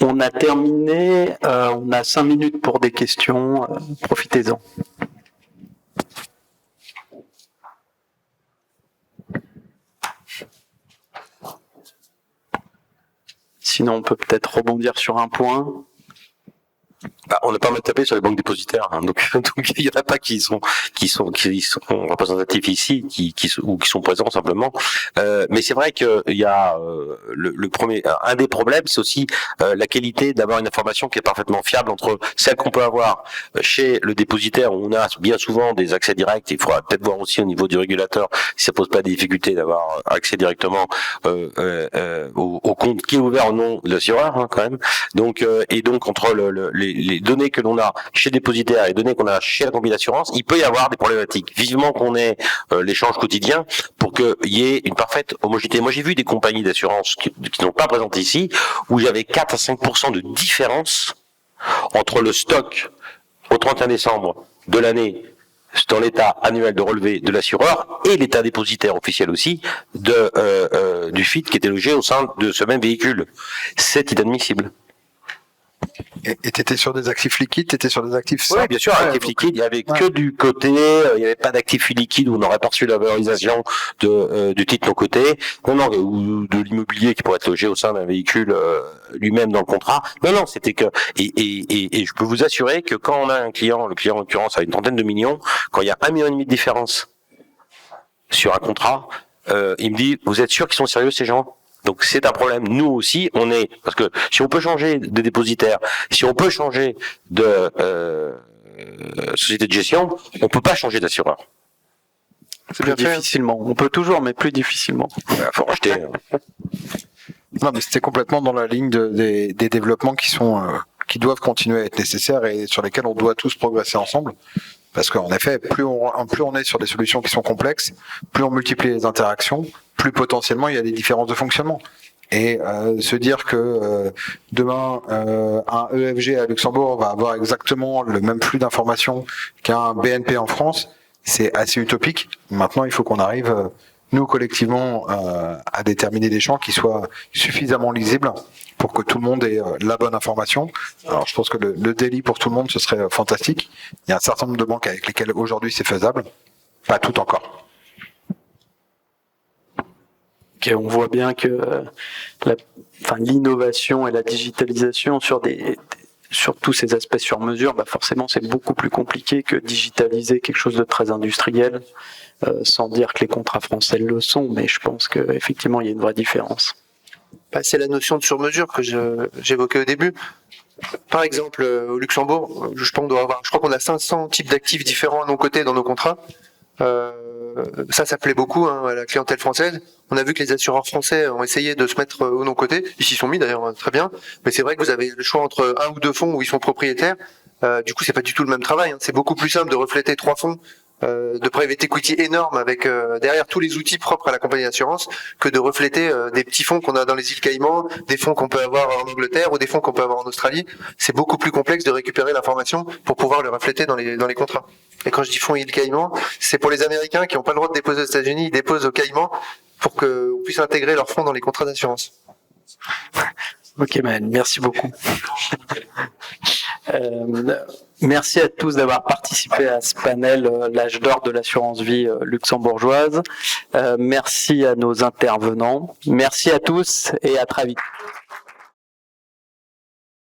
On a terminé, on a 5 minutes pour des questions, profitez-en. Sinon, on peut peut-être rebondir sur un point. On n'a pas mal tapé sur les banques dépositaires, hein, donc il y en a pas qui sont représentatifs ici, qui sont présents simplement. Mais c'est vrai qu'il y a le premier, un des problèmes, c'est aussi la qualité d'avoir une information qui est parfaitement fiable entre celle qu'on peut avoir chez le dépositaire où on a bien souvent des accès directs. Il faudra peut-être voir aussi au niveau du régulateur si ça pose pas des difficultés d'avoir accès directement au compte qui est ouvert au nom de l'assureur, hein, quand même. Donc et donc entre les données que l'on a chez le dépositaire et les données qu'on a chez la compagnie d'assurance, il peut y avoir des problématiques. Vivement qu'on ait l'échange quotidien pour qu'il y ait une parfaite homogénéité. Moi, j'ai vu des compagnies d'assurance qui n'ont pas présenté ici, où j'avais 4 à 5% de différence entre le stock au 31 décembre de l'année dans l'état annuel de relevé de l'assureur et l'état dépositaire officiel aussi du FIT qui était logé au sein de ce même véhicule. C'est inadmissible. Et t'étais sur des actifs liquides, t'étais sur des actifs Oui, simples. bien sûr, actifs liquides, il y avait que du côté, il n'y avait pas d'actifs liquides où on n'aurait pas reçu la valorisation du titre non coté, non, ou de l'immobilier qui pourrait être logé au sein d'un véhicule lui-même dans le contrat. Non, c'était que et je peux vous assurer que quand on a un client, le client en l'occurrence a une trentaine de millions, quand il y a 1,5 million de différence sur un contrat, il me dit, vous êtes sûr qu'ils sont sérieux ces gens ? Donc c'est un problème. Nous aussi, parce que si on peut changer de dépositaire, si on peut changer de société de gestion, on peut pas changer d'assureur. C'est plus difficilement. On peut toujours, mais plus difficilement. Faut racheter. Non, mais c'était complètement dans la ligne des développements qui doivent continuer à être nécessaires et sur lesquels on doit tous progresser ensemble. Parce qu'en effet, plus on est sur des solutions qui sont complexes, plus on multiplie les interactions, plus potentiellement il y a des différences de fonctionnement. Et se dire que demain, un EFG à Luxembourg va avoir exactement le même flux d'informations qu'un BNP en France, c'est assez utopique. Maintenant, il faut qu'on arrive, nous collectivement, à déterminer des champs qui soient suffisamment lisibles pour que tout le monde ait la bonne information. Alors, je pense que le daily pour tout le monde, ce serait fantastique. Il y a un certain nombre de banques avec lesquelles aujourd'hui c'est faisable. Pas tout encore. Okay, on voit bien que l'innovation et la digitalisation sur tous ces aspects sur mesure, forcément c'est beaucoup plus compliqué que digitaliser quelque chose de très industriel, sans dire que les contrats français le sont, mais je pense qu'effectivement il y a une vraie différence. C'est la notion de sur-mesure que j'évoquais au début. Par exemple, au Luxembourg, je crois qu'on a 500 types d'actifs différents non cotés dans nos contrats. Ça plaît beaucoup à la clientèle française. On a vu que les assureurs français ont essayé de se mettre au non coté. Ils s'y sont mis d'ailleurs, très bien. Mais c'est vrai que vous avez le choix entre un ou deux fonds où ils sont propriétaires. Du coup, c'est pas du tout le même travail. C'est beaucoup plus simple de refléter 3 fonds de private equity énorme avec derrière tous les outils propres à la compagnie d'assurance que de refléter des petits fonds qu'on a dans les îles Caïmans, des fonds qu'on peut avoir en Angleterre ou des fonds qu'on peut avoir en Australie. C'est beaucoup plus complexe de récupérer l'information pour pouvoir le refléter dans les contrats. Et quand je dis fonds îles Caïmans, c'est pour les Américains qui n'ont pas le droit de déposer aux États-Unis, ils déposent aux Caïmans pour qu'on puisse intégrer leurs fonds dans les contrats d'assurance. Ok, man, merci beaucoup. Merci à tous d'avoir participé à ce panel l'âge d'or de l'assurance vie luxembourgeoise. Merci à nos intervenants. Merci à tous et à très vite.